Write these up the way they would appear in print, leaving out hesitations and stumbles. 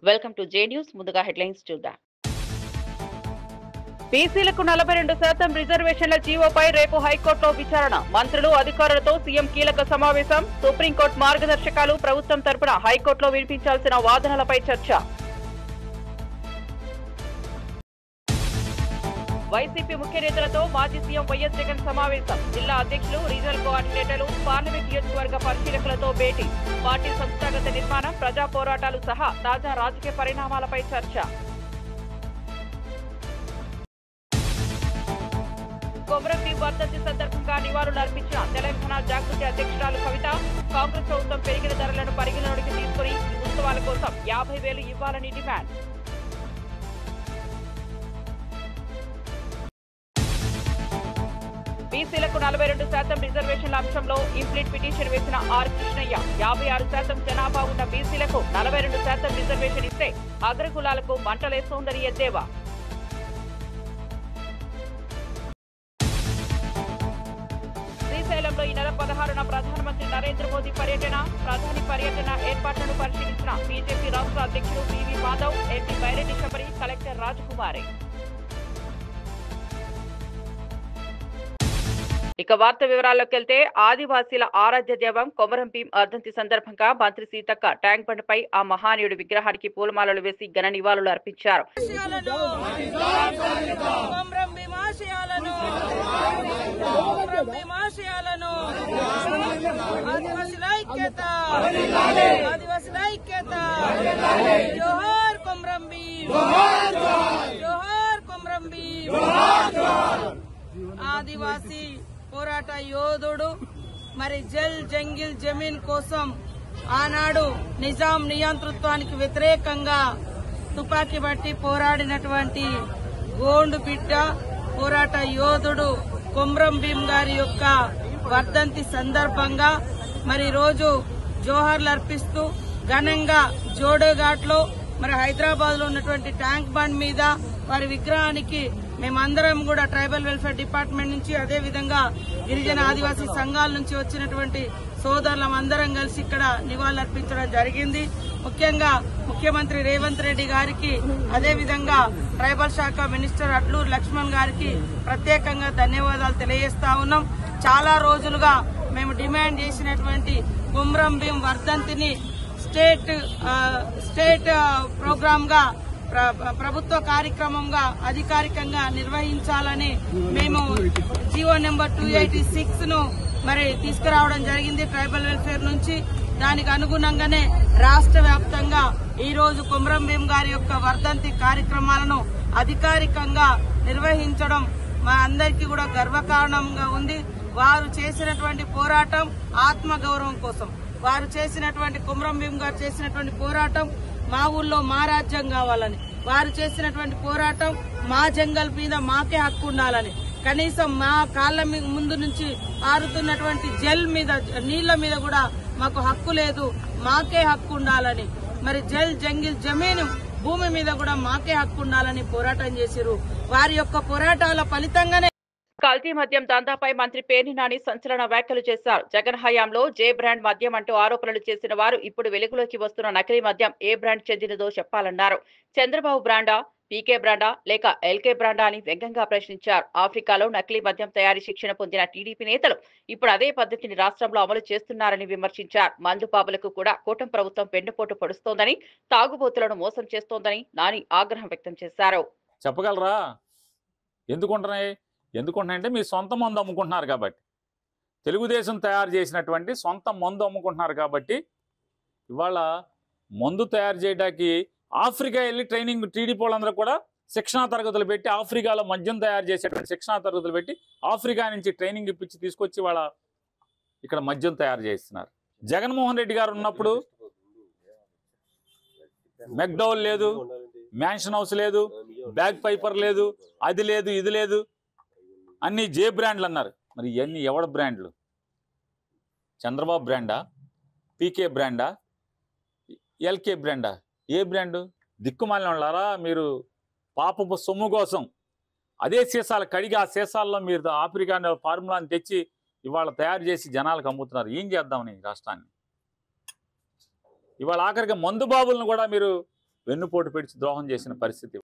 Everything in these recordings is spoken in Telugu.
Welcome to J news. ముందుగా హెడ్లైన్స్ చూద్దాం. బీసీలకు 42% రిజర్వేషన్ల జీవోపై రేపు హైకోర్టులో విచారణ. మంత్రులు, అధికారులతో సీఎం కీలక సమావేశం. సుప్రీంకోర్టు మార్గదర్శకాలు ప్రభుత్వం తరపున హైకోర్టులో వినిపించాల్సిన వాదనలపై చర్చ. వైసీపీ ముఖ్య నేతలతో మాజీ సీఎం వైఎస్ జగన్ సమావేశం. జిల్లా అధ్యక్షులు, రీజనల్ కోఆర్డినేటర్లు, పార్లమెంట్ నియోజకవర్గ పరిశీలకులతో భేటీ. పార్టీ సంస్థాగత నిర్మాణం, ప్రజా పోరాటాలు సహా తాజా రాజకీయ పరిణామాలపై చర్చ. కొమరం భీం వర్ధంతి సందర్భంగా నివాళులు అర్పించిన తెలంగాణ జాగృతి అధ్యక్షురాలు కవిత. కాంగ్రెస్ ప్రభుత్వం పెరిగిన ధరలను పరిగణలోకి తీసుకుని ఈ ఉత్సవాల కోసం 50,000 ఇవ్వాలని డిమాండ్. బీసీలకు 42% రిజర్వేషన్ల అంశంలో ఇంప్లీట్ పిటిషన్ వేసిన ఆర్ కృష్ణయ్య. 56% జనాభా ఉన్న బీసీలకు 42% రిజర్వేషన్ ఇస్తే అగ్రకులాలకు మంటలేస్తోందని ఎద్దేవా. శ్రీశైలంలో ఈ నెల 16న ప్రధానమంత్రి నరేంద్ర మోదీ పర్యటన. ప్రధాని పర్యటన ఏర్పాట్లను పరిశీలించిన బీజేపీ రాష్ట్ర అధ్యక్షుడు PV Madhav, MP Byreddy Shabari, collector Rajakumari. ఇక వార్త వివరాల్లోకి వెళ్తే, ఆదివాసీల ఆరాధ్య దైవం కొమరం భీం వర్ధంతి సందర్భంగా మంత్రి సీతక్క ట్యాంక్ బండ్పై ఆ మహానీయుడి విగ్రహానికి పూలమాలలు వేసి ఘన నివాళులు అర్పించారు. ఆదివాసీ పోరాట యోధుడు, మరి జల్ జంగిల్ జమీన్ కోసం ఆనాడు నిజాం నియంతృత్వానికి వ్యతిరేకంగా తుపాకీ బట్టి పోరాడినటువంటి గోండు బిడ్డ, పోరాట యోధుడు కొమరం భీం గారి యొక్క వర్ధంతి సందర్భంగా మరి రోజు జోహార్లు అర్పిస్తూ ఘనంగా జోడోఘాట్ లో మరి హైదరాబాద్ లో ఉన్నటువంటి ట్యాంక్ బండ్ మీద వారి విగ్రహానికి మేమందరం కూడా ట్రైబల్ వెల్ఫేర్ డిపార్ట్మెంట్ నుంచి, అదే విధంగా గిరిజన ఆదివాసీ సంఘాల నుంచి వచ్చినటువంటి సోదరులం అందరం కలిసి ఇక్కడ నివాళులర్పించడం జరిగింది. ముఖ్యంగా ముఖ్యమంత్రి రేవంత్ రెడ్డి గారికి, అదే విధంగా ట్రైబల్ శాఖ మినిస్టర్ అడ్లూరు లక్ష్మణ్ గారికి ప్రత్యేకంగా ధన్యవాదాలు తెలియజేస్తా ఉన్నాం. చాలా రోజులుగా మేము డిమాండ్ చేసినటువంటి కొమరం భీం వర్ధంతిని స్టేట్ ప్రోగ్రామ్ గా, ప్రభుత్వ కార్యక్రమంగా అధికారికంగా నిర్వహించాలని మేము జీవో నెంబర్ 286 ను మరి తీసుకురావడం జరిగింది ట్రైబల్ వెల్ఫేర్ నుంచి. దానికి అనుగుణంగానే రాష్ట్ర వ్యాప్తంగా ఈ రోజు కొమరం భీం గారి యొక్క వర్ధంతి కార్యక్రమాలను అధికారికంగా నిర్వహించడం మా అందరికీ కూడా గర్వకారణంగా ఉంది. వారు చేసినటువంటి పోరాటం ఆత్మగౌరవం కోసం, వారు చేసినటువంటి కొమరం భీం గారు చేసినటువంటి పోరాటం మా ఊళ్ళో మా రాజ్యం కావాలని, వారు చేసినటువంటి పోరాటం మా జంగల్ మీద మాకే హక్కు ఉండాలని, కనీసం మా కాళ్ల ముందు నుంచి ఆరుతున్నటువంటి జల్ మీద, నీళ్ల మీద కూడా మాకు హక్కు లేదు, మాకే హక్కు ఉండాలని, మరి జల్ జంగిల్ జమీన్ భూమి మీద కూడా మాకే హక్కు ఉండాలని పోరాటం చేశారు. వారి యొక్క పోరాటాల ఫలితంగానే కల్తీ మద్యం దందాపై మంత్రి పేర్ని నాని సంచలన వ్యాఖ్యలు చేశారు. జగన్ హయాంలో జే బ్రాండ్ మద్యం అంటూ ఆరోపణలు చేసిన వారు ఇప్పుడు వెలుగులోకి వస్తున్న నకిలీ మద్యం ఏ బ్రాండ్ చెందినదో చెప్పాలన్నారు. చంద్రబాబు బ్రాండా, పీకే బ్రాండా లేక ఎల్కే బ్రాండా అని వ్యంగ్యంగా ప్రశ్నించారు. ఆఫ్రికాలో నకిలీ మద్యం తయారీ శిక్షణ పొందిన టీడీపీ నేతలు ఇప్పుడు అదే పద్ధతిని రాష్ట్రంలో అమలు చేస్తున్నారని విమర్శించారు. మందుబాబులకు కూడా కూటమి ప్రభుత్వం వెన్నుపోటు పొడుస్తోందని, తాగుబోతులను మోసం చేస్తోందని నాని ఆగ్రహం వ్యక్తం చేశారు. చెప్పగలరా ఎందుకుంటున్నాయంటే మీ సొంత మందు అమ్ముకుంటున్నారు కాబట్టి, తెలుగుదేశం తయారు చేసినటువంటి సొంత మందు అమ్ముకుంటున్నారు కాబట్టి ఇవాళ మందు తయారు చేయడానికి ఆఫ్రికా వెళ్ళి ట్రైనింగ్, టీడీపీ వాళ్ళందరూ కూడా శిక్షణా తరగతులు పెట్టి, ఆఫ్రికాలో మద్యం తయారు చేసేటువంటి శిక్షణా తరగతులు పెట్టి ఆఫ్రికా నుంచి ట్రైనింగ్ ఇప్పించి తీసుకొచ్చి వాళ్ళ ఇక్కడ మద్యం తయారు చేస్తున్నారు. జగన్మోహన్ రెడ్డి గారు ఉన్నప్పుడు మెక్డౌల్ లేదు, మ్యాన్షన్ హౌస్ లేదు, బ్యాగ్ పైపర్ లేదు, అది లేదు, ఇది లేదు, అన్ని జే బ్రాండ్లు అన్నారు. మరి ఇవన్నీ ఎవడ బ్రాండ్లు? చంద్రబాబు బ్రాండా, పీకే బ్రాండా, ఎల్కే బ్రాండా? ఏ బ్రాండు? దిక్కుమాలిన వాళ్ళారా మీరు? పాపపు సొమ్ము కోసం అదే సీసాలు కడిగి ఆ సీసాల్లో మీరు ఆఫ్రికా ఫార్ములాని తెచ్చి ఇవాళ తయారు చేసి జనాలకు అమ్ముతున్నారు. ఏం చేద్దామని రాష్ట్రాన్ని? ఇవాళ ఆఖరికి మందు బాబులను కూడా మీరు వెన్నుపోటు పెడిచి ద్రోహం చేసిన పరిస్థితి.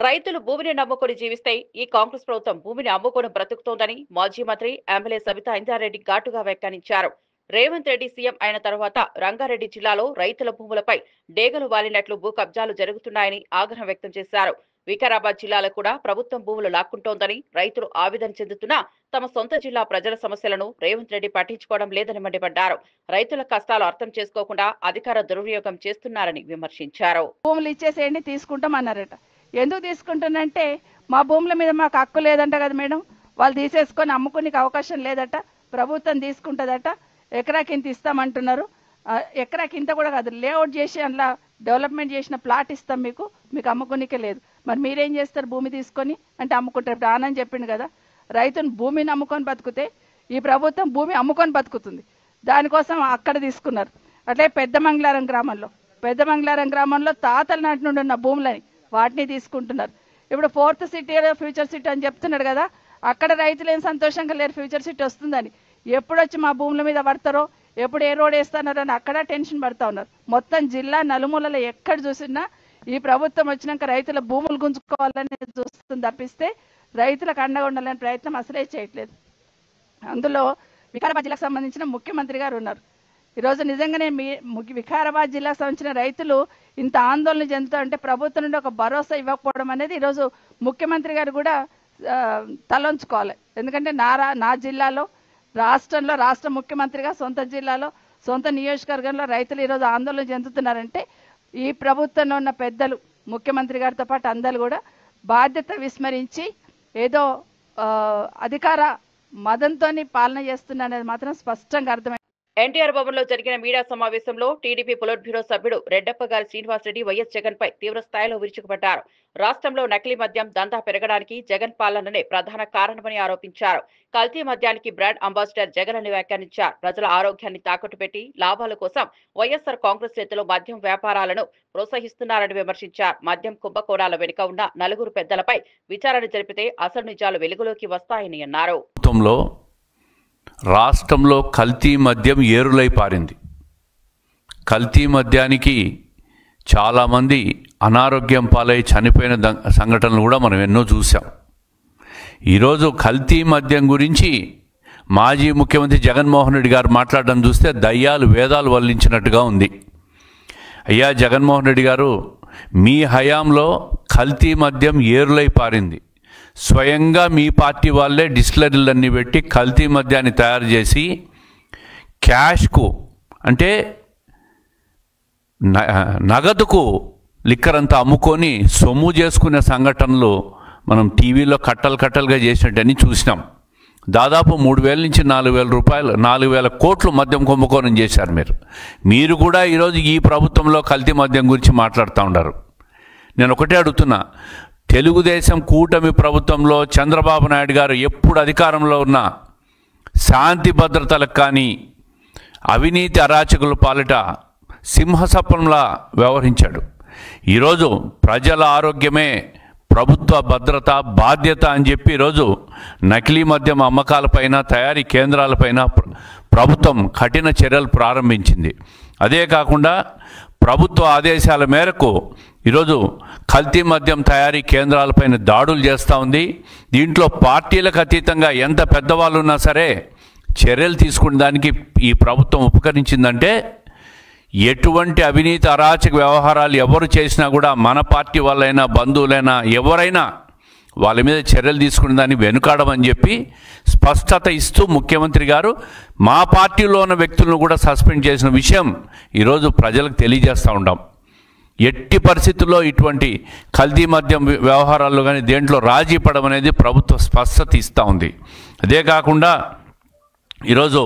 రైతులు భూమిని నమ్ముకొని జీవిస్తే ఈ కాంగ్రెస్ ప్రభుత్వం భూమిని అమ్ముకొని బ్రతుకుతోందని మాజీ మంత్రి ఎమ్మెల్యే సబితా ఇంద్రారెడ్డి ఘాటుగా వ్యాఖ్యానించారు. రేవంత్ రెడ్డి సీఎం అయిన తర్వాత రంగారెడ్డి జిల్లాలో రైతుల భూములపై డేగలు వాలినట్లు భూ కబ్జాలు జరుగుతున్నాయని ఆగ్రహం వ్యక్తం చేశారు. వికారాబాద్ జిల్లాలో కూడా ప్రభుత్వం భూములు లాక్కుంటోందని రైతులు ఆవేదన చెందుతున్నా తమ సొంత జిల్లా ప్రజల సమస్యలను రేవంత్ రెడ్డి పట్టించుకోవడం లేదని మండిపడ్డారు. రైతుల కష్టాలు అర్థం చేసుకోకుండా అధికార దుర్వినియోగం చేస్తున్నారని విమర్శించారు. భూములు ఇచ్చేసేయండి తీసుకుంటామన్నారట. ఎందుకు తీసుకుంటున్నంటే మా భూముల మీద మాకు హక్కు లేదంట కదా మేడం, వాళ్ళు తీసేసుకొని అమ్ముకునేకి అవకాశం లేదట, ప్రభుత్వం తీసుకుంటుందట, ఎకరాకింత ఇస్తామంటున్నారు. ఎకరాకింత కూడా కాదు, లేఅవుట్ చేసి అందులో డెవలప్మెంట్ చేసిన ప్లాట్ ఇస్తాం మీకు అమ్ముకునికే లేదు. మరి మీరేం చేస్తారు? భూమి తీసుకొని అంటే అమ్ముకుంటారు. ఇప్పుడు ఆనంద్ చెప్పిండు కదా, రైతును భూమిని అమ్ముకొని బతుకుతే ఈ ప్రభుత్వం భూమి అమ్ముకొని బతుకుతుంది. దానికోసం అక్కడ తీసుకున్నారు. అట్లే పెద్ద మంగళారం గ్రామంలో తాతల నాటి నుండి ఉన్న భూములని వాటిని తీసుకుంటున్నారు. ఇప్పుడు 4th సిటీ ఫ్యూచర్ సిటీ అని చెప్తున్నాడు కదా, అక్కడ రైతులు ఏం సంతోషంగా లేరు ఫ్యూచర్ సిటీ వస్తుందని. ఎప్పుడు వచ్చి మా భూముల మీద పడతారో, ఎప్పుడు ఏ రోడ్ వేస్తున్నారో అని అక్కడ టెన్షన్ పడతా ఉన్నారు. మొత్తం జిల్లా నలుమూలలో ఎక్కడ చూసినా ఈ ప్రభుత్వం వచ్చినాక రైతుల భూములు గుంజుకోవాలని చూస్తుంది తప్పిస్తే రైతులకు అండగా ఉండాలనే ప్రయత్నం అసలే చేయట్లేదు. అందులో వికారాబాద్ జిల్లాకు సంబంధించిన ముఖ్యమంత్రి గారు ఉన్నారు. ఈరోజు నిజంగానే వికారాబాద్ జిల్లాకు సంబంధించిన రైతులు ఇంత ఆందోళన చెందుతూ అంటే ప్రభుత్వం నుండి ఒక భరోసా ఇవ్వకపోవడం అనేది ఈరోజు ముఖ్యమంత్రి గారు కూడా తలంచుకోవాలి. ఎందుకంటే నా జిల్లాలో రాష్ట్ర ముఖ్యమంత్రిగా సొంత జిల్లాలో సొంత నియోజకవర్గంలో రైతులు ఈరోజు ఆందోళన చెందుతున్నారంటే ఈ ప్రభుత్వంలో ఉన్న పెద్దలు ముఖ్యమంత్రి గారితో పాటు అందరూ కూడా బాధ్యత విస్మరించి ఏదో అధికార మదంతోని పాలన చేస్తున్నారనేది మాత్రం స్పష్టంగా అర్థమైంది. ఎన్టీఆర్ భవన్ లో జరిగిన మీడియా సమావేశంలో టీడీపీ పొలిట్ బ్యూరో సభ్యుడు రెడ్డప్పగారి శ్రీనివాసరెడ్డి వైఎస్ జగన్ పై తీవ్ర స్థాయిలో విరుచుకుపడ్డారు. రాష్ట్రంలో నకిలీ మద్యం దందా పెరగడానికి జగన్ పాలననే ప్రధాన కారణమని ఆరోపించారు. కల్తీ మద్యానికి బ్రాండ్ అంబాసిడర్ జగన్ అని వ్యాఖ్యానించారు. ప్రజల ఆరోగ్యాన్ని తాకట్టు పెట్టి లాభాల కోసం వైఎస్ఆర్ కాంగ్రెస్ నేతలు మద్యం వ్యాపారాలను ప్రోత్సహిస్తున్నారని విమర్శించారు. మద్యం కుంభకోణాల వెనుక ఉన్న 4 పెద్దలపై విచారణ జరిపితే అసలు నిజాలు వెలుగులోకి వస్తాయని అన్నారు. రాష్ట్రంలో కల్తీ మద్యం ఏరులై పారింది. కల్తీ మద్యానికి చాలామంది అనారోగ్యం పాలై చనిపోయిన సంఘటనలు కూడా మనం ఎన్నో చూసాం. ఈరోజు కల్తీ మద్యం గురించి మాజీ ముఖ్యమంత్రి జగన్మోహన్ రెడ్డి గారు మాట్లాడడం చూస్తే దయ్యాలు వేదాలు వల్లించినట్టుగా ఉంది. అయ్యా జగన్మోహన్ రెడ్డి గారు, మీ హయాంలో కల్తీ మద్యం ఏరులై పారింది. స్వయంగా మీ పార్టీ వాళ్ళే డిస్టిలరీలన్నీ పెట్టి కల్తీ మద్యాన్ని తయారు చేసి క్యాష్కు అంటే నగదుకు లిక్కర్ అంతా అమ్ముకొని సొమ్ము చేసుకునే సంఘటనలు మనం టీవీలో కట్టలుగా చేసినట్టని చూసినాం. దాదాపు 3,000 నుంచి 4,000 రూపాయలు 4,000 కోట్లు మద్యం కుంభకోణం చేశారు మీరు కూడా ఈరోజు ఈ ప్రభుత్వంలో కల్తీ మద్యం గురించి మాట్లాడుతూ ఉన్నారు. నేను ఒకటే అడుగుతున్నా, తెలుగుదేశం కూటమి ప్రభుత్వంలో చంద్రబాబు నాయుడు గారు ఎప్పుడు అధికారంలో ఉన్న శాంతి భద్రతలకు కానీ అవినీతి అరాచకుల పాలిట సింహసప్పంలా వ్యవహరించాడు. ఈరోజు ప్రజల ఆరోగ్యమే ప్రభుత్వ భద్రత బాధ్యత అని చెప్పి ఈరోజు నకిలీ మద్యం అమ్మకాలపైన తయారీ కేంద్రాలపైన ప్రభుత్వం కఠిన చర్యలు ప్రారంభించింది. అదే కాకుండా ప్రభుత్వ ఆదేశాల మేరకు ఈరోజు కల్తీ మద్యం తయారీ కేంద్రాలపైన దాడులు చేస్తూ ఉంది. దీంట్లో పార్టీలకు అతీతంగా ఎంత పెద్దవాళ్ళు ఉన్నా సరే చర్యలు తీసుకునే దానికి ఈ ప్రభుత్వం ఉపకరించిందంటే ఎటువంటి అవినీతి అరాచక వ్యవహారాలు ఎవరు చేసినా కూడా మన పార్టీ వాళ్ళైనా బంధువులైనా ఎవరైనా వాళ్ళ మీద చర్యలు తీసుకునే దాన్ని వెనుకాడమని చెప్పి స్పష్టత ఇస్తూ ముఖ్యమంత్రి గారు మా పార్టీలో ఉన్న వ్యక్తులను కూడా సస్పెండ్ చేసిన విషయం ఈరోజు ప్రజలకు తెలియజేస్తూ ఉంటాం. ఎట్టి పరిస్థితుల్లో ఇటువంటి కల్తీ మద్యం వ్యవహారాల్లో కానీ దేంట్లో రాజీ పడడం అనేది ప్రభుత్వం స్పష్టత ఇస్తూ ఉంది. అదే కాకుండా ఈరోజు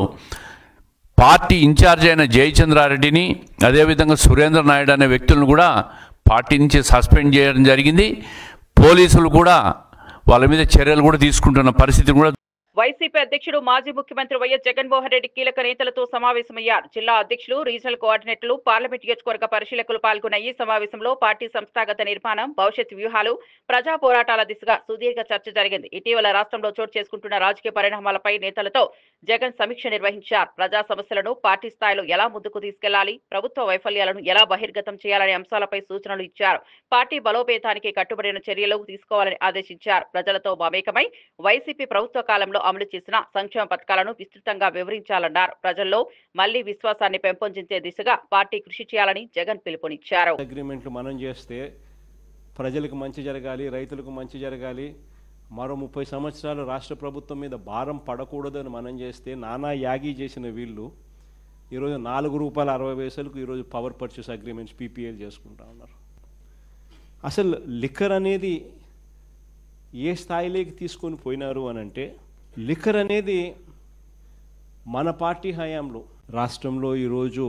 పార్టీ ఇన్ఛార్జ్ అయిన జయచంద్రారెడ్డిని అదేవిధంగా సురేంద్ర నాయుడు అనే వ్యక్తులను కూడా పార్టీ నుంచి సస్పెండ్ చేయడం జరిగింది. పోలీసులు కూడా వాళ్ళ మీద చర్యలు కూడా తీసుకుంటున్న పరిస్థితి కూడా వైసీపీ అధ్యక్షుడు మాజీ ముఖ్యమంత్రి వైఎస్ జగన్మోహన్ రెడ్డి కీలక నేతలతో సమావేశమయ్యారు. జిల్లా అధ్యక్షులు, రీజనల్ కోఆర్డినేటర్లు, పార్లమెంట్ నియోజకవర్గ పరిశీలకులు పాల్గొన్న ఈ సమావేశంలో పార్టీ సంస్థాగత నిర్మాణం, భవిష్యత్ వ్యూహాలు, ప్రజా పోరాటాల దిశగా సుదీర్ఘ చర్చ జరిగింది. ఇటీవల రాష్ట్రంలో చోటు చేసుకుంటున్న రాజకీయ పరిణామాలపై నేతలతో జగన్ సమీక్ష నిర్వహించారు. ప్రజా సమస్యలను పార్టీ స్థాయిలో ఎలా ముందుకు తీసుకెళ్లాలి, ప్రభుత్వ వైఫల్యాలను ఎలా బహిర్గతం చేయాలనే అంశాలపై సూచనలు ఇచ్చారు. పార్టీ బలోపేతానికి కట్టుబడిన చర్యలు తీసుకోవాలని ఆదేశించారు. ప్రజలతో మమేకమై వైసీపీ ప్రభుత్వ కాలంలో అమలు చేసిన సంక్షేమ పథకాలను విస్తృతంగా వివరించాలన్నారు. ప్రజల్లో మళ్లీ విశ్వాసాన్ని పెంపొందించే దిశగా పార్టీ కృషి చేయాలని జగన్ పిలుపునిచ్చారు. అగ్రిమెంట్లు మనం చేస్తే ప్రజలకు మంచి జరగాలి, రైతులకు మంచి జరగాలి, మరో 30 సంవత్సరాలు రాష్ట్ర ప్రభుత్వం మీద భారం పడకూడదని మనం చేస్తే నానా యాగి చేసిన వీళ్ళు ఈరోజు ₹4.60 ఈరోజు పవర్ పర్చేస్ అగ్రిమెంట్స్ పీపీఎల్ చేసుకుంటా ఉన్నారు. అసలు లిక్కర్ అనేది ఏ స్థాయిలోకి తీసుకొని పోయినారు అని అంటే, లిక్కర్ అనేది మన పార్టీ హయాంలో రాష్ట్రంలో ఈరోజు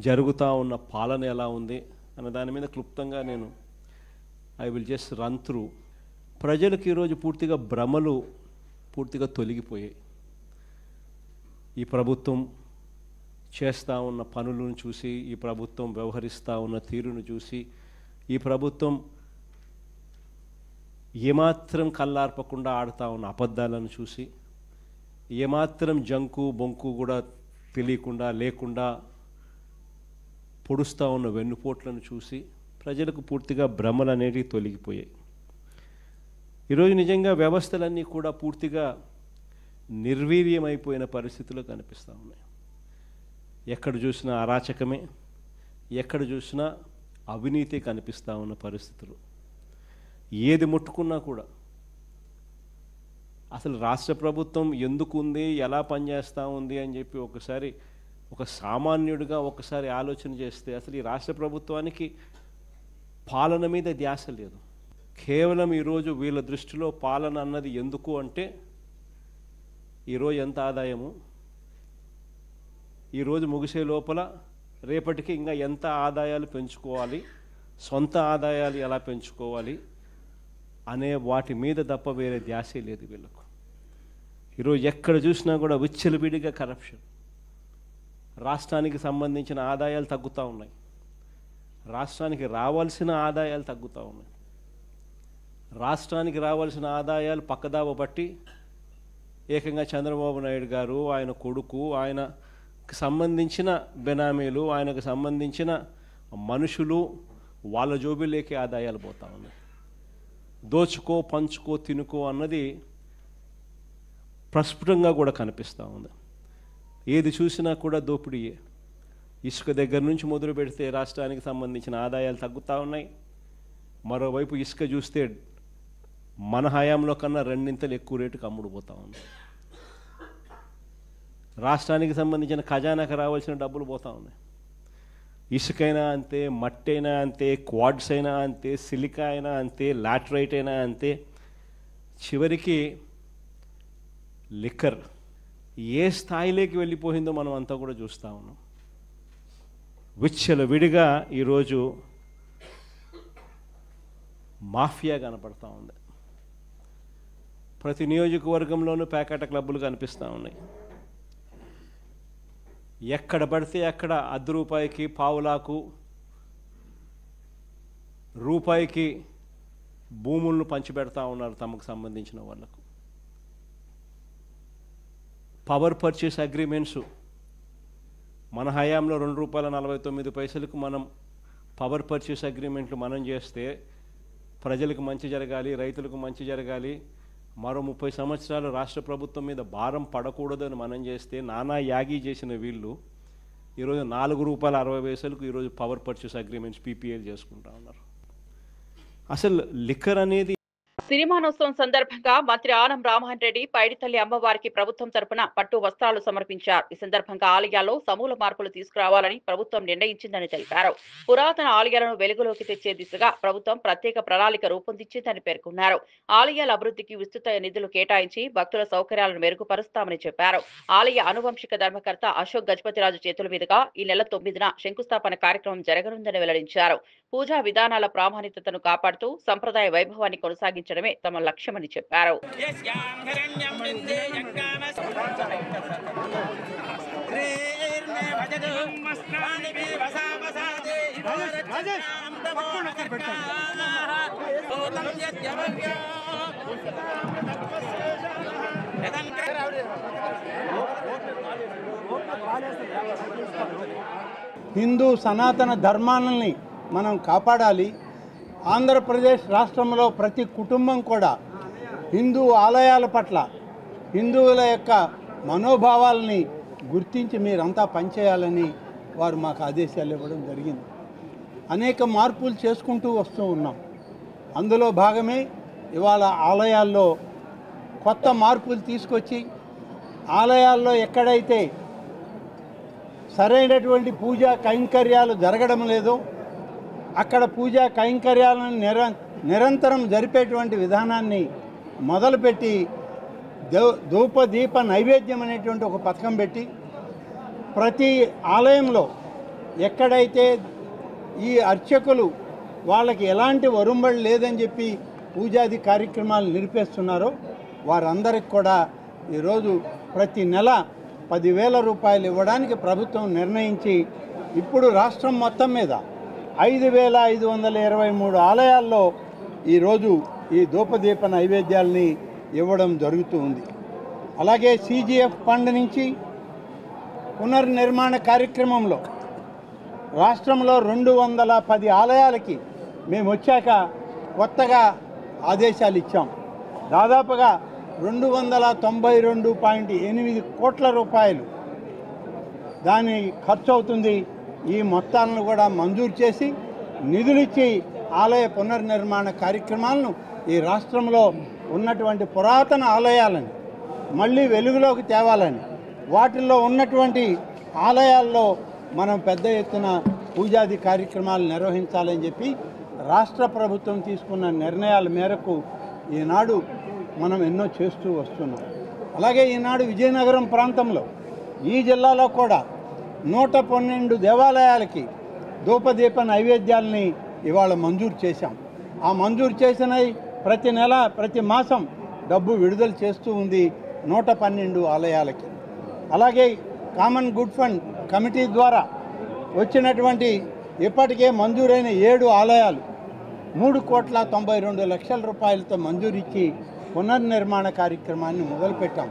జరుగుతూ ఉన్న పాలన ఎలా ఉంది అన్న దాని మీద క్లుప్తంగా నేను I will just run through. ప్రజలకు ఈరోజు పూర్తిగా భ్రమలు పూర్తిగా తొలగిపోయాయి. ఈ ప్రభుత్వం చేస్తూ ఉన్న పనులను చూసి, ఈ ప్రభుత్వం వ్యవహరిస్తూ ఉన్న తీరును చూసి, ఈ ప్రభుత్వం ఏమాత్రం కళ్ళార్పకుండా ఆడుతూ ఉన్న అబద్ధాలను చూసి, ఏమాత్రం జంకు బొంకు కూడా తెలియకుండా లేకుండా పొడుస్తూ ఉన్న వెన్నుపోట్లను చూసి ప్రజలకు పూర్తిగా భ్రమలు అనేవి తొలగిపోయాయి. ఈరోజు నిజంగా వ్యవస్థలన్నీ కూడా పూర్తిగా నిర్వీర్యమైపోయిన పరిస్థితులు కనిపిస్తూ ఉన్నాయి. ఎక్కడ చూసినా అరాచకమే, ఎక్కడ చూసినా అవినీతి కనిపిస్తూ ఉన్న పరిస్థితులు. ఏది ముట్టుకున్నా కూడా అసలు రాష్ట్ర ప్రభుత్వం ఎందుకు ఉంది, ఎలా పనిచేస్తూ ఉంది అని చెప్పి ఒకసారి ఒక సామాన్యుడిగా ఒకసారి ఆలోచన చేస్తే అసలు ఈ రాష్ట్ర ప్రభుత్వానికి పాలన మీద ధ్యాస లేదు. కేవలం ఈరోజు వీళ్ళ దృష్టిలో పాలన అన్నది ఎందుకు అంటే, ఈరోజు ఎంత ఆదాయము, ఈరోజు ముగిసే లోపల రేపటికి ఇంకా ఎంత ఆదాయాలు పెంచుకోవాలి, సొంత ఆదాయాలు ఎలా పెంచుకోవాలి అనే వాటి మీద తప్ప వేరే ధ్యాసే లేదు వీళ్ళకు. ఈరోజు ఎక్కడ చూసినా కూడా విచ్చలవిడిగా కరప్షన్. రాష్ట్రానికి సంబంధించిన ఆదాయాలు తగ్గుతూ ఉన్నాయి, రాష్ట్రానికి రావాల్సిన ఆదాయాలు తగ్గుతూ ఉన్నాయి. రాష్ట్రానికి రావాల్సిన ఆదాయాలు పక్కదావ బట్టి ఏకంగా చంద్రబాబు నాయుడు గారు, ఆయన కొడుకు, ఆయనకు సంబంధించిన బెనామీలు, ఆయనకు సంబంధించిన మనుషులు వాళ్ళ జోబిలోకి ఆదాయాలు పోతూ ఉన్నాయి. దోచుకో, పంచుకో, తినుకో అన్నది ప్రస్ఫుటంగా కూడా కనిపిస్తూ ఉంది. ఏది చూసినా కూడా దోపిడీయే. ఇసుక దగ్గర నుంచి మొదలు పెడితే రాష్ట్రానికి సంబంధించిన ఆదాయాలు తగ్గుతూ ఉన్నాయి. మరోవైపు ఇసుక చూస్తే మన హయాంలో కన్నా 2 ఇంతలు ఎక్కువ రేటుకు అమ్ముడుపోతూ ఉంది. రాష్ట్రానికి సంబంధించిన ఖజానాకు రావాల్సిన డబ్బులు పోతూ ఉన్నాయి. ఇసుకైనా అంతే, మట్టి అయినా అంతే, క్వాడ్స్ అయినా అంతే, సిలికా అయినా అంతే, లాటరైట్ అయినా అంతే. చివరికి లిక్కర్ ఏ స్థాయిలోకి వెళ్ళిపోయిందో మనం అంతా కూడా చూస్తూ ఉన్నాం. విచ్చలవిడిగా ఈరోజు మాఫియా కనపడతా ఉంది. ప్రతి నియోజకవర్గంలోనూ ప్యాకెట్ క్లబ్బులు కనిపిస్తూ ఉన్నాయి. ఎక్కడ పడితే అక్కడ ₹10, పావులాకు, రూపాయికి భూములను పంచిపెడతా ఉన్నారు తమకు సంబంధించిన వాళ్ళకు. పవర్ పర్చేస్ అగ్రిమెంట్స్ మన హయాంలో ₹2.49 మనం పవర్ పర్చేస్ అగ్రిమెంట్లు మనం చేస్తే ప్రజలకు మంచి జరగాలి, రైతులకు మంచి జరగాలి, మరో 30 సంవత్సరాలు రాష్ట్ర ప్రభుత్వం మీద భారం పడకూడదని మనం చేస్తే నానా యాగి చేసిన వీళ్ళు ఈరోజు ₹4.60 ఈరోజు పవర్ పర్చేస్ అగ్రిమెంట్స్ పీపీఎల్ చేసుకుంటా ఉన్నారు. అసలు లిక్కర్ అనేది సిరిమానోత్సవం సందర్భంగా మంత్రి ఆనం రామమోహన్ రెడ్డి పైడితల్లి అమ్మవారికి ప్రభుత్వం తరపున పట్టు వస్త్రాలు సమర్పించారు. ఈ సందర్భంగా ఆలయాల్లో సమూల మార్పులు తీసుకురావాలని ప్రభుత్వం నిర్ణయించిందని తెలిపారు. పురాతన ఆలయాలను వెలుగులోకి తెచ్చే దిశగా ప్రభుత్వం ప్రత్యేక ప్రణాళిక రూపొందించిందని పేర్కొన్నారు. ఆలయాల అభివృద్ధికి విస్తృత నిధులు కేటాయించి భక్తుల సౌకర్యాలను మెరుగుపరుస్తామని చెప్పారు. ఆలయ అనువంశిక ధర్మకర్త అశోక్ గజపతిరాజు చేతుల మీదుగా ఈ నెల 9న శంకుస్థాపన కార్యక్రమం జరగనుందని వెల్లడించారు. పూజా విధానాల ప్రామాణికతను కాపాడుతూ సంప్రదాయ వైభవాన్ని కొనసాగించడమే తమ లక్ష్యమని చెప్పారు. హిందూ సనాతన ధర్మాలని మనం కాపాడాలి. ఆంధ్రప్రదేశ్ రాష్ట్రంలో ప్రతి కుటుంబం కూడా హిందూ ఆలయాల పట్ల హిందువుల యొక్క మనోభావాలని గుర్తించి మీరంతా పనిచేయాలని వారు మాకు ఆదేశాలు ఇవ్వడం జరిగింది. అనేక మార్పులు చేసుకుంటూ వస్తూ ఉన్నాం. అందులో భాగమే ఇవాళ ఆలయాల్లో కొత్త మార్పులు తీసుకొచ్చి ఆలయాల్లో ఎక్కడైతే సరైనటువంటి పూజా కైంకర్యాలు జరగడం లేదో అక్కడ పూజా కైంకర్యాలను నిరంతరం జరిపేటువంటి విధానాన్ని మొదలుపెట్టి ధూపదీప నైవేద్యం అనేటువంటి ఒక పథకం పెట్టి ప్రతి ఆలయంలో ఎక్కడైతే ఈ అర్చకులు వాళ్ళకి ఎలాంటి వరుంబడి లేదని చెప్పి పూజాది కార్యక్రమాలు నిలిపేస్తున్నారో వారందరికి కూడా ఈరోజు ప్రతి నెల 10,000 రూపాయలు ఇవ్వడానికి ప్రభుత్వం నిర్ణయించి ఇప్పుడు రాష్ట్రం మొత్తం మీద 5,523 ఆలయాల్లో ఈరోజు ఈ ధూపదీప నైవేద్యాలని ఇవ్వడం జరుగుతూ ఉంది. అలాగే CGF ఫండ్ నుంచి పునర్నిర్మాణ కార్యక్రమంలో రాష్ట్రంలో 210 ఆలయాలకి మేము వచ్చాక కొత్తగా ఆదేశాలు ఇచ్చాం. దాదాపుగా 292.8 కోట్ల రూపాయలు దాని ఖర్చు అవుతుంది. ఈ మొత్తాలను కూడా మంజూరు చేసి నిధులిచ్చి ఆలయ పునర్నిర్మాణ కార్యక్రమాలను ఈ రాష్ట్రంలో ఉన్నటువంటి పురాతన ఆలయాలను మళ్ళీ వెలుగులోకి తేవాలని వాటిల్లో ఉన్నటువంటి ఆలయాల్లో మనం పెద్ద ఎత్తున పూజాది కార్యక్రమాలు నిర్వహించాలని చెప్పి రాష్ట్ర ప్రభుత్వం తీసుకున్న నిర్ణయాల మేరకు ఈనాడు మనం ఎన్నో చేస్తూ వస్తున్నాం. అలాగే ఈనాడు విజయనగరం ప్రాంతంలో ఈ జిల్లాలో కూడా 112 దేవాలయాలకి ధూపదీప నైవేద్యాలని ఇవాళ మంజూరు చేశాం. ఆ మంజూరు చేసినవి ప్రతి నెల ప్రతి మాసం డబ్బు విడుదల చేస్తూ ఉంది 112 ఆలయాలకి. అలాగే కామన్ గుడ్ ఫండ్ కమిటీ ద్వారా వచ్చినటువంటి ఇప్పటికే మంజూరైన 7 ఆలయాలు 3,92,00,000 రూపాయలతో మంజూరు ఇచ్చి పునర్నిర్మాణ కార్యక్రమాన్ని మొదలుపెట్టాం.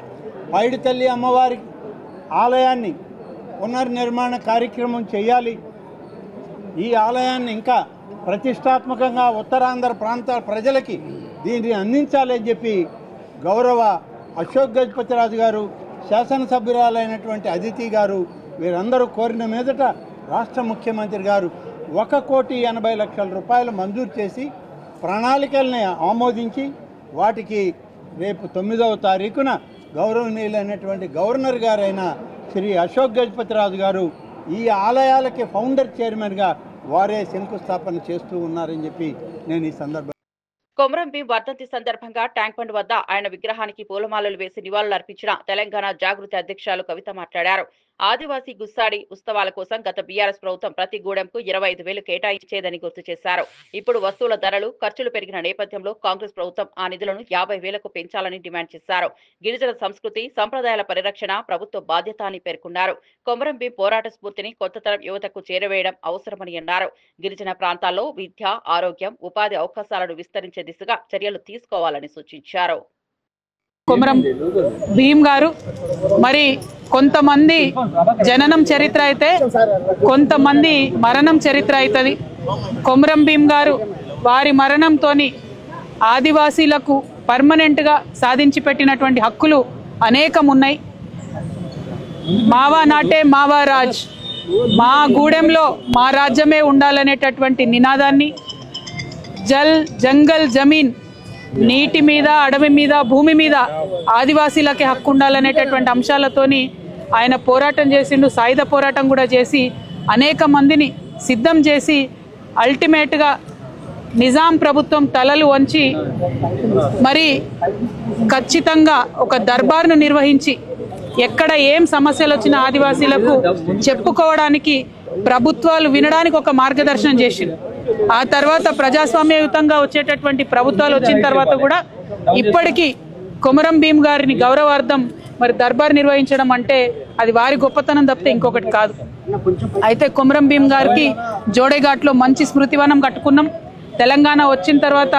పైడి తల్లి అమ్మవారి ఆలయాన్ని పునర్నిర్మాణ కార్యక్రమం చేయాలి. ఈ ఆలయాన్ని ఇంకా ప్రతిష్టాత్మకంగా ఉత్తరాంధ్ర ప్రాంత ప్రజలకి దీన్ని అందించాలని చెప్పి గౌరవ అశోక్ గజపతిరాజు గారు, శాసనసభ్యురాలైనటువంటి అదితి గారు వీరందరూ కోరిన మీదట రాష్ట్ర ముఖ్యమంత్రి గారు 1,80,00,000 రూపాయలు మంజూరు చేసి ప్రణాళికల్ని ఆమోదించి వాటికి రేపు 9వ తారీఖున గౌరవనీయులైనటువంటి గవర్నర్ గారైన శ్రీ అశోక్ గజపతిరాజు గారు ఈ ఆలయాలకి ఫౌండర్ చైర్మన్గా వారే శంకుస్థాపన చేస్తూ ఉన్నారని చెప్పి నేను ఈ సందర్భంగా కొమరం భీం వర్ధంతి సందర్భంగా ట్యాంక్ బండ్ వద్ద ఆయన విగ్రహానికి పూలమాలలు వేసి నివాళులర్పించిన తెలంగాణ జాగృతి అధ్యక్షులు కవిత మాట్లాడారు. ఆదివాసీ గుస్సాడి ఉత్సవాల కోసం గత బీఆర్ఎస్ ప్రభుత్వం ప్రతి గూడెంకు 25,000 కేటాయించేదని గుర్తు చేశారు. ఇప్పుడు వస్తువుల ధరలు ఖర్చులు పెరిగిన నేపథ్యంలో కాంగ్రెస్ ప్రభుత్వం ఆ నిధులను 50,000కు పెంచాలని డిమాండ్ చేశారు. గిరిజన సంస్కృతి సంప్రదాయాల పరిరక్షణ ప్రభుత్వ బాధ్యత అని పేర్కొన్నారు. కొమరం భీం పోరాట స్ఫూర్తిని కొత్త తరం యువతకు చేరవేయడం అవసరమని అన్నారు. గిరిజన ప్రాంతాల్లో విద్య, ఆరోగ్యం, ఉపాధి అవకాశాలను విస్తరించే దిశగా చర్యలు తీసుకోవాలని సూచించారు. కొమరం భీం గారు మరి కొంతమంది జననం చరిత్ర అయితే కొంతమంది మరణం చరిత్ర అవుతుంది. కొమరం భీం గారు వారి మరణంతోని ఆదివాసీలకు పర్మనెంట్గా సాధించి పెట్టినటువంటి హక్కులు అనేకం ఉన్నాయి. మావా నాటే మావా రాజ్, మా గూడెంలో మా రాజ్యమే ఉండాలనేటటువంటి నినాదాన్ని, జల్ జంగల్ జమీన్, నీటి మీద, అడవి మీద, భూమి మీద ఆదివాసీలకి హక్కు ఉండాలనేటటువంటి అంశాలతోని ఆయన పోరాటం చేసిండు. సాయుధ పోరాటం కూడా చేసి అనేక మందిని సిద్ధం చేసి అల్టిమేట్గా నిజాం ప్రభుత్వం తలలు వంచి మరి ఖచ్చితంగా ఒక దర్బార్ను నిర్వహించి ఎక్కడ ఏం సమస్యలు వచ్చినా ఆదివాసీలకు చెప్పుకోవడానికి ప్రభుత్వాలు వినడానికి ఒక మార్గదర్శనం చేసింది. ఆ తర్వాత ప్రజాస్వామ్యయుతంగా వచ్చేటటువంటి ప్రభుత్వాలు వచ్చిన తర్వాత కూడా ఇప్పటికీ కొమరం భీమ్ గారిని గౌరవార్థం మరి దర్బార్ నిర్వహించడం అంటే అది వారి గొప్పతనం తప్పితే ఇంకొకటి కాదు. అయితే కొమరం భీమ్ గారికి జోడేఘాట్లో మంచి స్మృతివనం కట్టుకున్నాం. తెలంగాణ వచ్చిన తర్వాత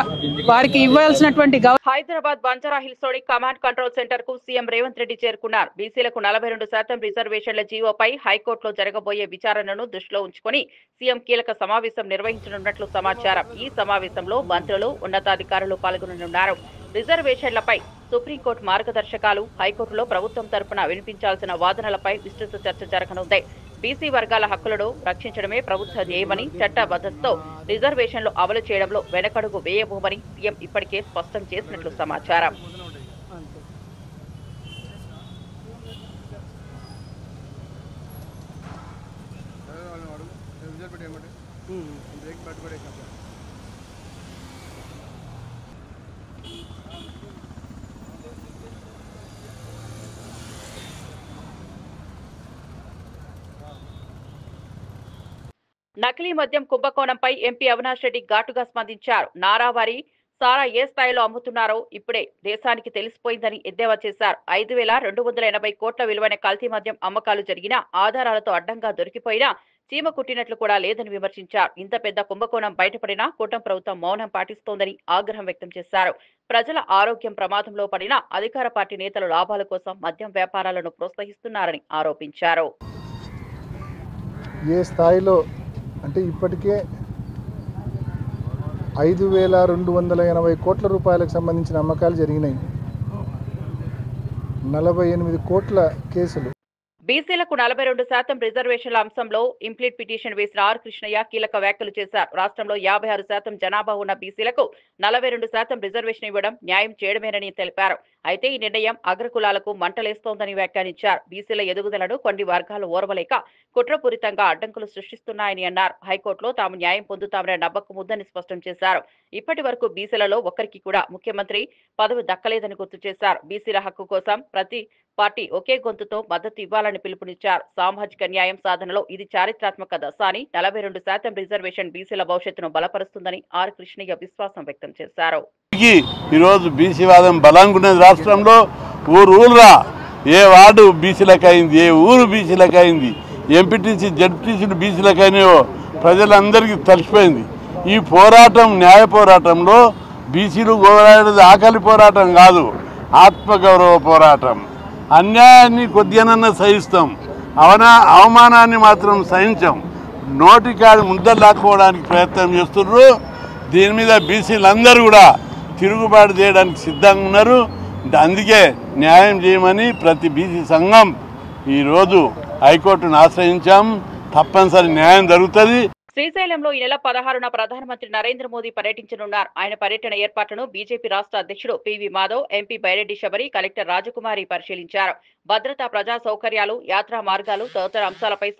వారికి ఇవ్వాల్సినటువంటి హైదరాబాద్ బంజారా హిల్స్ లోని కమాండ్ కంట్రోల్ సెంటర్ కు సీఎం రేవంత్ రెడ్డి చేరుకున్నారు. బీసీలకు 42% రిజర్వేషన్ల జీవోపై హైకోర్టులో జరగబోయే విచారణను దృష్టిలో ఉంచుకుని సీఎం కీలక సమావేశం నిర్వహించనున్నట్లు సమాచారం. ఈ సమావేశంలో మంత్రులు, ఉన్నతాధికారులు పాల్గొననున్నారు. రిజర్వేషన్లపై సుప్రీంకోర్టు మార్గదర్శకాలు, హైకోర్టులో ప్రభుత్వం తరపున వినిపించాల్సిన వాదనలపై విస్తృత చర్చ జరగనుంది. బీసీ వర్గాల హక్కులను రక్షించడమే ప్రభుత్వ ధ్యేయమని, చట్టబద్ధతతో రిజర్వేషన్లు అమలు చేయడంలో వెనకడుగు వేయబోమని సీఎం ఇప్పటికే స్పష్టం చేసినట్లు సమాచారం. నకిలీ మద్యం కుంభకోణంపై ఎంపీ అవినాష్ రెడ్డి ఘాటుగా స్పందించారు. నారావారి సారా ఏ స్థాయిలో అమ్ముతున్నారో ఇప్పుడే దేశానికి తెలిసిపోయిందని ఎద్దేవా చేశారు. 5,280 కోట్ల విలువైన కల్తీ మద్యం అమ్మకాలు జరిగినా ఆధారాలతో అడ్డంగా దొరికిపోయినా చీమ కుట్టినట్లు కూడా లేదని విమర్శించారు. ఇంత పెద్ద కుంభకోణం బయటపడినా కూటమి ప్రభుత్వం మౌనం పాటిస్తోందని ఆగ్రహం వ్యక్తం చేశారు. ప్రజల ఆరోగ్యం ప్రమాదంలో పడినా అధికార పార్టీ నేతలు లాభాల కోసం మద్యం వ్యాపారాలను ప్రోత్సహిస్తున్నారని ఆరోపించారు. ఏ స్థాయిలో అంటే ఇప్పటికే 5,280 కోట్ల రూపాయలకు సంబంధించిన అమ్మకాలు జరిగినాయి. 48 కోట్ల కేసులు. బీసీలకు 42% రిజర్వేషన్ల అంశంలో ఇంప్లీట్ పిటిషన్ వేసిన ఆర్ కృష్ణయ్య కీలక వ్యాఖ్యలు చేశారు. రాష్ట్రంలో 56% జనాభా ఉన్న బీసీలకు 42% రిజర్వేషన్ ఇవ్వడం న్యాయం చేయడమేనని తెలిపారు. అయితే ఈ నిర్ణయం అగ్రకులాలకు మంటలేస్తోందని వ్యాఖ్యానించారు. బీసీల ఎదుగుదలను కొన్ని వర్గాలు ఓర్వలేక కుట్రపూరితంగా అడ్డంకులు సృష్టిస్తున్నాయని అన్నారు. హైకోర్టులో తాము న్యాయం పొందుతామనే నమ్మకం ఉందని స్పష్టం చేశారు. ఇప్పటి వరకు బీసీలలో ఒక్కరికి కూడా ముఖ్యమంత్రి పదవి దక్కలేదని గుర్తు చేశారు. బీసీల హక్కు కోసం ప్రతి పార్టీ ఒకే గొంతుతో మద్దతు ఇవ్వాలని పిలుపునిచ్చారు. సామాజిక న్యాయం సాధనలో ఇది చారిత్రాత్మక దశ అని, 42% రిజర్వేషన్ బీసీల భవిష్యత్తును బలపరుస్తుందని ఆర్ కృష్ణయ్య విశ్వాసం వ్యక్తం చేశారు. ఈరోజు బీసీ వాదం బలంగా ఉన్నది. రాష్ట్రంలో ఊరురా ఏ వార్డు బీసీలకు అయింది, ఏ ఊరు బీసీలకు అయింది, ఎంపీటీసీ జడ్పీటీసీలు బీసీలకు అయినాయో ప్రజలందరికీ తెలిసిపోయింది. ఈ పోరాటం న్యాయ పోరాటంలో బీసీలు పోరాడేది ఆకలి పోరాటం కాదు, ఆత్మగౌరవ పోరాటం. అన్యాయాన్ని కొద్దిగానన్నా సహిస్తాం, అవమానాన్ని మాత్రం సహించాం. నోటికాడి ముద్దలు లాక్కోవడానికి ప్రయత్నం చేస్తున్నారు. దీని మీద బీసీలందరూ కూడా తిరుగుబాటు చేయడానికి సిద్ధంగా ఉన్నారు. అందుకే న్యాయం చేయమని ప్రతి బీసీ సంఘం ఈరోజు హైకోర్టును ఆశ్రయించాం. తప్పనిసరి న్యాయం జరుగుతుంది. శ్రీశైలంలో ఈ నెల 16న ప్రధానమంత్రి నరేంద్ర మోదీ పర్యటించనున్నారు. ఆయన పర్యటన ఏర్పాట్లను బీజేపీ రాష్ట్ర అధ్యక్షుడు PV Madhav, MP Byreddy Shabari, collector Rajakumari పరిశీలించారు. భద్రత, ప్రజా సౌకర్యాలు, యాత్రా మార్గాలు తదితర అంశాలపై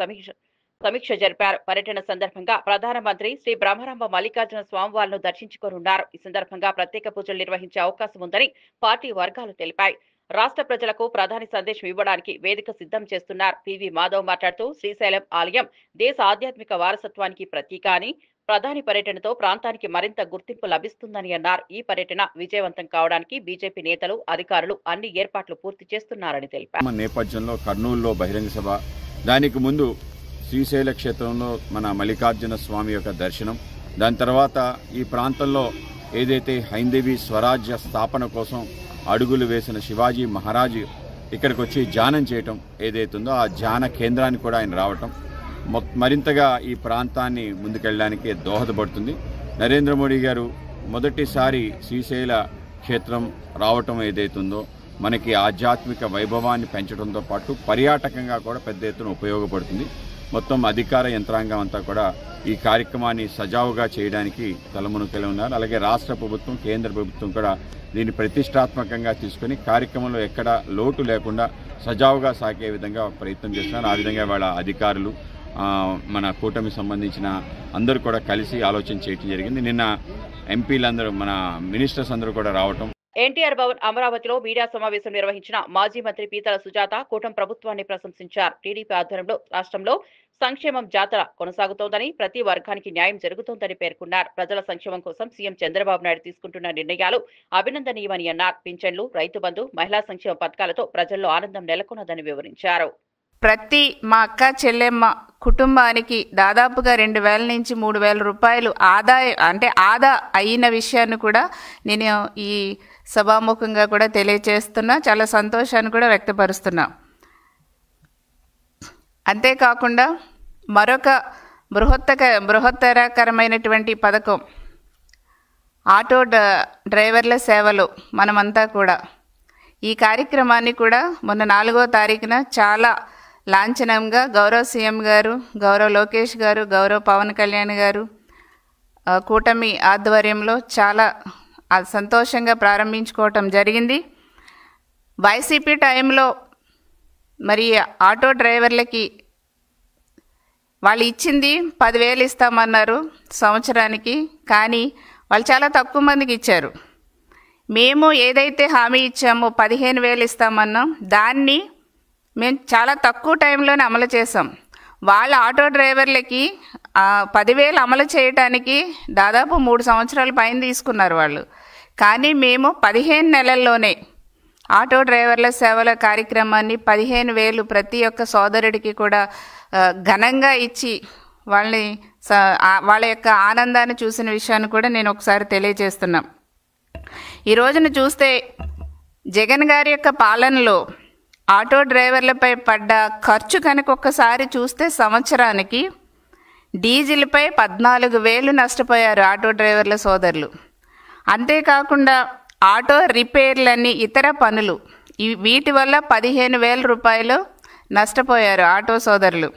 సమీక్ష జరిపారు. పర్యటన సందర్భంగా ప్రధానమంత్రి శ్రీ బ్రహ్మరంభ మల్లికార్జున స్వామివార్లను దర్శించుకోనున్నారు. ఈ సందర్భంగా ప్రత్యేక పూజలు నిర్వహించే అవకాశం ఉందని పార్టీ వర్గాలు తెలిపాయి. రాష్ట్ర ప్రజలకు ప్రధాని సందేశం ఇవ్వడానికి వేదిక సిద్ధం చేస్తున్నారు. పివి మాధవ్ మాట్లాడుతూ శ్రీశైలం ఆలయం దేశ ఆధ్యాత్మిక వారసత్వానికి ప్రతీక అని, ప్రధాని పర్యటనతో ప్రాంతానికి మరింత గుర్తింపు లభిస్తుందని అన్నారు. ఈ పర్యటన విజయవంతం కావడానికి బీజేపీ నేతలు, అధికారులు అన్ని ఏర్పాట్లు పూర్తి చేస్తున్నారని తెలిపారు. నేపథ్యంలో కర్నూలులో బహిరంగ సభ, దానికి ముందు శ్రీశైల క్షేత్రంలో మన మల్లికార్జున స్వామి యొక్క దర్శనం, దాని తర్వాత ఈ ప్రాంతంలో ఏదైతే హైందవీ స్వరాజ్య స్థాపన కోసం అడుగులు వేసిన శివాజీ మహారాజు ఇక్కడికి వచ్చి ధ్యానం చేయటం ఏదైతుందో ఆ ధ్యాన కేంద్రానికి కూడా ఆయన రావటం మరింతగా ఈ ప్రాంతాన్ని ముందుకెళ్ళడానికి దోహదపడుతుంది. నరేంద్ర మోడీ గారు మొదటిసారి శ్రీశైల క్షేత్రం రావటం ఏదైతుందో మనకి ఆధ్యాత్మిక వైభవాన్ని పెంచడంతో పాటు పర్యాటకంగా కూడా పెద్ద ఎత్తున ఉపయోగపడుతుంది. మొత్తం అధికార యంత్రాంగం అంతా కూడా ఈ కార్యక్రమాన్ని సజావుగా చేయడానికి తలమునకలే ఉన్నారు. అలాగే రాష్ట్ర ప్రభుత్వం, కేంద్ర ప్రభుత్వం కూడా దీన్ని ప్రతిష్టాత్మకంగా తీసుకుని కార్యక్రమంలో ఎక్కడ లోటు లేకుండా సజావుగా సాగే విధంగా ప్రయత్నం చేస్తున్నారు. ఆ విధంగా వాళ్ళ అధికారులు, మన కూటమి సంబంధించిన అందరూ కూడా కలిసి ఆలోచన చేయడం జరిగింది. నిన్న ఎంపీలందరూ, మన మినిస్టర్స్ అందరూ కూడా రావటం ఎన్టీఆర్ భవన్ అమరావతిలో మీడియా సమావేశం నిర్వహించిన మాజీ మంత్రి పీతల సుజాత కూటమి ప్రభుత్వాన్ని ప్రశంసించారు. టీడీపీ ఆధ్వర్యంలో రాష్ట్రంలో సంక్షేమం జాతర కొనసాగుతోందని, ప్రతి వర్గానికి న్యాయం జరుగుతోందని పేర్కొన్నారు. ప్రజల సంక్షేమం కోసం సీఎం చంద్రబాబు నాయుడు తీసుకుంటున్న నిర్ణయాలు అభినందనీయమని అన్నారు. పింఛన్లు, రైతు బంధు, మహిళా సంక్షేమ పథకాలతో ప్రజల్లో ఆనందం నెలకొన్నదని వివరించారు. ప్రతి మా అక్క చెల్లెమ్మ కుటుంబానికి దాదాపుగా 2,000 నుంచి 3,000 రూపాయలు ఆదా అయిన విషయాన్ని కూడా నేను ఈ సభాముఖంగా కూడా తెలియజేస్తున్నా. చాలా సంతోషాన్ని కూడా వ్యక్తపరుస్తున్నా. అంతేకాకుండా మరొక బృహత్తరకరమైనటువంటి పథకం ఆటో డ్రైవర్ల సేవలు మనమంతా కూడా ఈ కార్యక్రమాన్ని కూడా మొన్న 4వ తారీఖున చాలా లాంఛనంగా గౌరవ సీఎం గారు, గౌరవ లోకేష్ గారు, గౌరవ పవన్ కళ్యాణ్ గారు కూటమి ఆధ్వర్యంలో చాలా సంతోషంగా ప్రారంభించుకోవటం జరిగింది. వైసీపీ టైంలో మరి ఆటో డ్రైవర్లకి వాళ్ళు ఇచ్చింది 10,000 ఇస్తామన్నారు సంవత్సరానికి. కానీ వాళ్ళు చాలా తక్కువ మందికి ఇచ్చారు. మేము ఏదైతే హామీ ఇచ్చామో 15,000 ఇస్తామన్నాం, దాన్ని మేము చాలా తక్కువ టైంలోనే అమలు చేసాం. వాళ్ళ ఆటో డ్రైవర్లకి 10,000 అమలు చేయడానికి దాదాపు 3 సంవత్సరాల పైన తీసుకున్నారు వాళ్ళు. కానీ మేము 15 నెలల్లోనే ఆటో డ్రైవర్ల సేవల కార్యక్రమాన్ని 15,000 ప్రతి ఒక్క సోదరుడికి కూడా ఘనంగా ఇచ్చి వాళ్ళ యొక్క ఆనందాన్ని చూసిన విషయాన్ని కూడా నేను ఒకసారి తెలియజేస్తున్నాం. ఈ రోజున చూస్తే జగన్ గారి యొక్క పాలనలో ఆటో డ్రైవర్లపై పడ్డ ఖర్చు కనుక ఒక్కసారి చూస్తే సంవత్సరానికి డీజిల్పై 14,000 నష్టపోయారు ఆటో డ్రైవర్ల సోదరులు. అంతేకాకుండా ఆటో రిపేర్లని, ఇతర పనులు వీటి వల్ల 15,000 రూపాయలు నష్టపోయారు ఆటో సోదరులు.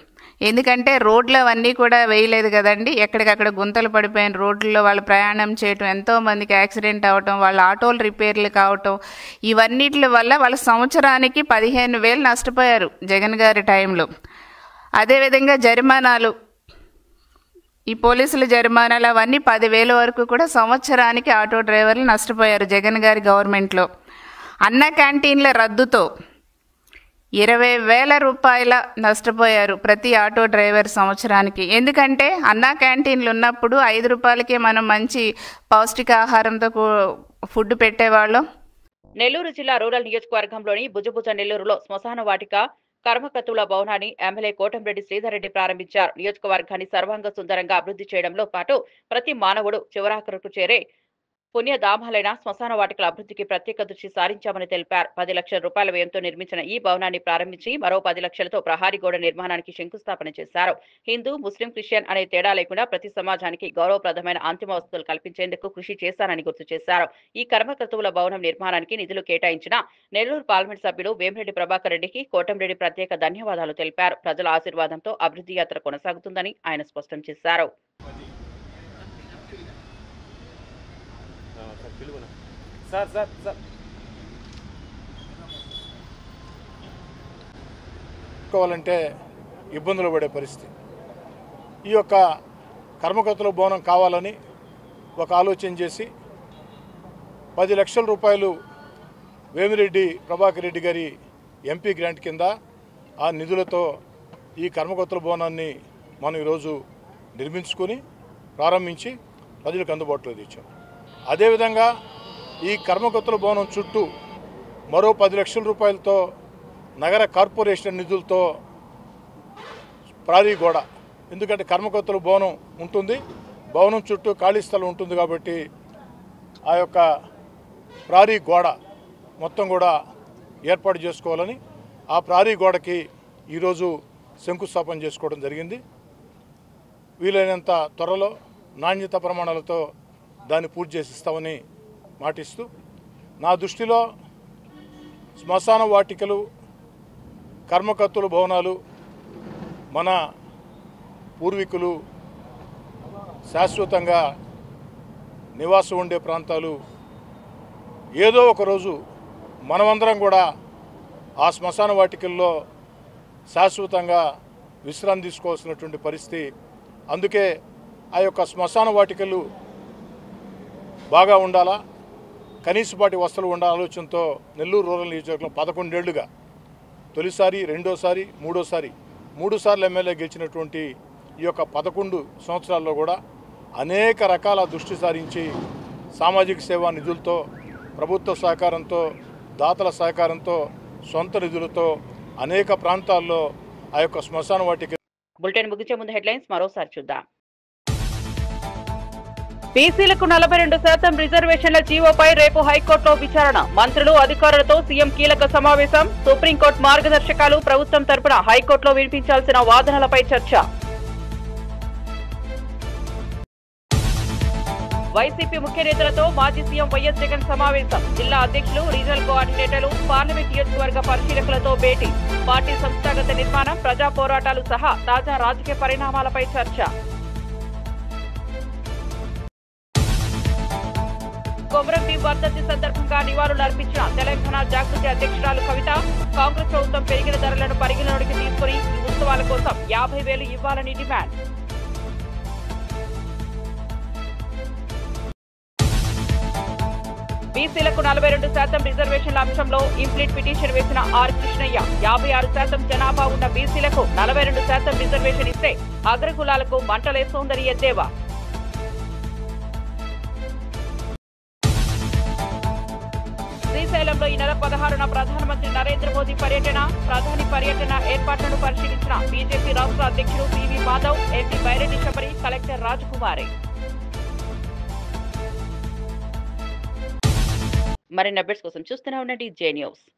ఎందుకంటే రోడ్లు అవన్నీ కూడా వేయలేదు కదండి, ఎక్కడికక్కడ గుంతలు పడిపోయిన రోడ్లలో వాళ్ళు ప్రయాణం చేయటం, ఎంతోమందికి యాక్సిడెంట్ అవ్వటం, వాళ్ళ ఆటోలు రిపేర్లు కావటం, ఇవన్నిటి వల్ల వాళ్ళ సంవత్సరానికి 15,000 నష్టపోయారు జగన్ గారి టైంలో. అదేవిధంగా జరిమానాలు, ఈ పోలీసుల జరిమానాలు అవన్నీ 10,000 వరకు కూడా సంవత్సరానికి ఆటో డ్రైవర్లు నష్టపోయారు జగన్ గారి గవర్నమెంట్లో. అన్న క్యాంటీన్ల రద్దుతో 20,000 రూపాయల నష్టపోయారు ప్రతి ఆటో డ్రైవర్ సంవత్సరానికి. ఎందుకంటే అన్నా క్యాంటీన్లు ఉన్నప్పుడు 5 రూపాయలకే మనం మంచి పౌష్టికాహారంతో ఫుడ్ పెట్టేవాళ్ళం. నెల్లూరు జిల్లా రూరల్ నియోజకవర్గంలోని భుజభుజ నెల్లూరులో శ్మశాన వాటిక కర్మకర్తల భవనాన్ని ఎమ్మెల్యే కోటంరెడ్డి శ్రీధర్ రెడ్డి ప్రారంభించారు. నియోజకవర్గాన్ని సర్వాంగ సుందరంగా అభివృద్ధి చేయడంలో పాటు ప్రతి మానవుడు చివరాఖరుకు చేరే పుణ్యధామాలైన శ్మశాన వాటికల అభివృద్ధికి ప్రత్యేక దృష్టి సారించామని తెలిపారు. 10 లక్షల రూపాయల వ్యయంతో నిర్మించిన ఈ భవనాన్ని ప్రారంభించి మరో 10 లక్షలతో ప్రహారీ గోడ నిర్మాణానికి శంకుస్థాపన చేశారు. హిందూ, ముస్లిం, క్రిస్టియన్ అనే తేడా లేకుండా ప్రతి సమాజానికి గౌరవప్రదమైన అంతిమ వసతులు కల్పించేందుకు కృషి చేశారని గుర్తు చేశారు. ఈ కర్మకర్తవుల భవనం నిర్మాణానికి నిధులు కేటాయించిన నెల్లూరు పార్లమెంట్ సభ్యులు వేమిరెడ్డి ప్రభాకర్ రెడ్డికి కోటంరెడ్డి ప్రత్యేక ధన్యవాదాలు తెలిపారు. ప్రజల ఆశీర్వాదంతో అభివృద్ధి యాత్ర కొనసాగుతుందని ఆయన స్పష్టం చేశారు. కోవాలంటే ఇబ్బందులు పడే పరిస్థితి. ఈ యొక్క కర్మకర్తల భవనం కావాలని ఒక ఆలోచన చేసి 10 లక్షల రూపాయలు వేమిరెడ్డి ప్రభాకర్ రెడ్డి గారి ఎంపీ గ్రాంట్ కింద ఆ నిధులతో ఈ కర్మకర్తల భవనాన్ని మనం ఈరోజు నిర్మించుకొని ప్రారంభించి ప్రజలకు అందుబాటులో తెచ్చాం. అదేవిధంగా ఈ కర్మకర్తల భవనం చుట్టూ మరో 10 లక్షల రూపాయలతో నగర కార్పొరేషన్ నిధులతో ప్రారీ గోడ, ఎందుకంటే కర్మకర్తల భవనం ఉంటుంది, భవనం చుట్టూ ఖాళీ స్థలం ఉంటుంది కాబట్టి ఆ యొక్క ప్రారీ గోడ మొత్తం కూడా ఏర్పాటు చేసుకోవాలని ఆ ప్రారీ గోడకి ఈరోజు శంకుస్థాపన చేసుకోవడం జరిగింది. వీలైనంత త్వరలో నాణ్యత ప్రమాణాలతో దాన్ని పూర్తి చేసి ఇస్తామని మాటిస్తూ, నా దృష్టిలో శ్మశాన వాటికలు, కర్మకర్తల భవనాలు మన పూర్వీకులు శాశ్వతంగా నివాసం ఉండే ప్రాంతాలు. ఏదో ఒకరోజు మనమందరం కూడా ఆ శ్మశాన వాటికల్లో శాశ్వతంగా విశ్రాంతి తీసుకోవాల్సినటువంటి పరిస్థితి. అందుకే ఆ యొక్క శ్మశాన వాటికలు బాగా ఉండాలా, కనీసపాటి వసతులు ఉండాల ఆలోచనతో నెల్లూరు రూరల్ నియోజకవర్గంలో 11 ఏళ్లుగా తొలిసారి, రెండోసారి, మూడోసారి 3 సార్లు ఎమ్మెల్యే గెలిచినటువంటి ఈ యొక్క 11 సంవత్సరాల్లో కూడా అనేక రకాల దృష్టి సారించి సామాజిక సేవా నిధులతో, ప్రభుత్వ సహకారంతో, దాతల సహకారంతో, సొంత నిధులతో అనేక ప్రాంతాల్లో ఆ యొక్క శ్మశాన వాటిక. బులెటిన్ ముగించే ముందు హెడ్లైన్స్ మరోసారి చూద్దాం. బీసీలకు 42% రిజర్వేషన్ల జీవోపై రేపు హైకోర్టులో విచారణ. మంత్రులు, అధికారులతో సీఎం కీలక సమావేశం. సుప్రీంకోర్టు మార్గదర్శకాలు ప్రభుత్వం తరపున హైకోర్టులో వినిపించాల్సిన వాదనలపై చర్చ. వైసీపీ ముఖ్య నేతలతో మాజీ సీఎం వైఎస్ జగన్ సమావేశం. జిల్లా అధ్యక్షులు, రీజనల్ కోఆర్డినేటర్లు, పార్లమెంట్ నియోజకవర్గ పరిశీలకులతో భేటీ. పార్టీ సంస్థాగత నిర్మాణం, ప్రజా పోరాటాలు సహా తాజా రాజకీయ పరిణామాలపై చర్చ. కొమరం భీం వర్ధంతి సందర్భంగా నివాళులు అర్పించిన తెలంగాణ జాగృతి అధ్యక్షురాలు కవిత. కాంగ్రెస్ ప్రభుత్వం పెరిగిన ధరలను పరిగణలోకి తీసుకుని ఈ ఉత్సవాల కోసం 50,000 ఇవ్వాలని డిమాండ్. బీసీలకు 42% రిజర్వేషన్ల అంశంలో ఇంప్లీట్ పిటిషన్ వేసిన ఆర్ కృష్ణయ్య. 56% జనాభా ఉన్న బీసీలకు 42% రిజర్వేషన్ ఇస్తే అగ్రకులాలకు మంటలేస్తోందని ఎద్దేవా. శ్రీశైలంలో ఈ నెల 16న ప్రధానమంత్రి నరేంద్ర మోదీ పర్యటన. ప్రధాని పర్యటన ఏర్పాట్లను పరిశీలించిన బీజేపీ రాష్ట్ర అధ్యక్షుడు PV Madhav, MP Byreddy Shabari, collector Rajakumari. మరిన్ని అప్డేట్స్ కోసం చూస్తూనే ఉండండి జే న్యూస్.